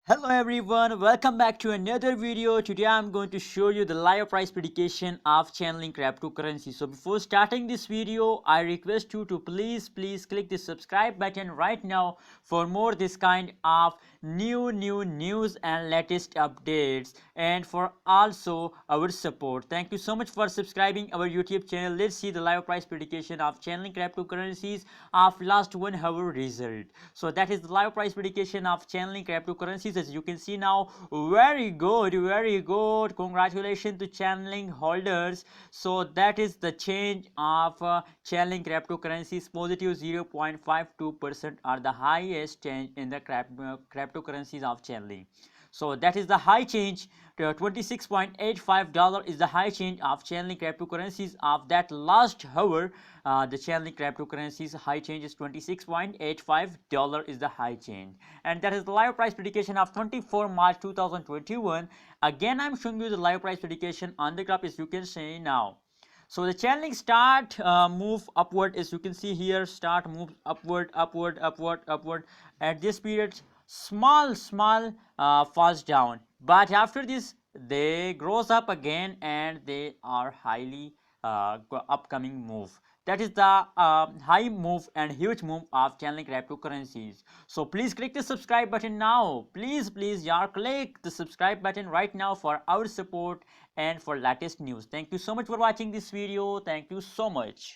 Hello everyone, welcome back to another video. Today I'm going to show you the live price prediction of Chainlink cryptocurrency. So before starting this video, I request you to please click the subscribe button right now for more this kind of new news and latest updates, and for also our support. Thank you so much for subscribing our YouTube channel. Let's see the live price prediction of Chainlink cryptocurrencies of last 1 hour result. So that is the live price prediction of Chainlink cryptocurrencies. As you can see now, very good, congratulations to Chainlink holders. So that is the change of Chainlink cryptocurrencies. Positive 0.52% are the highest change in the cryptocurrencies of Chainlink. So that is the high change. $26.85 is the high change of Chainlink cryptocurrencies of that last hour. The Chainlink cryptocurrencies high change is $26.85 is the high change, and that is the live price prediction of 24 March 2021. Again, I'm showing you the live price prediction on the graph, as you can see now. So the Chainlink start move upward, as you can see here, start move upward. At this period, small falls down, but after this they grows up again and they are highly upcoming move. That is the high move and huge move of Chainlink cryptocurrencies. So please click the subscribe button now. Please yaar, click the subscribe button right now for our support and for latest news. Thank you so much for watching this video. Thank you so much.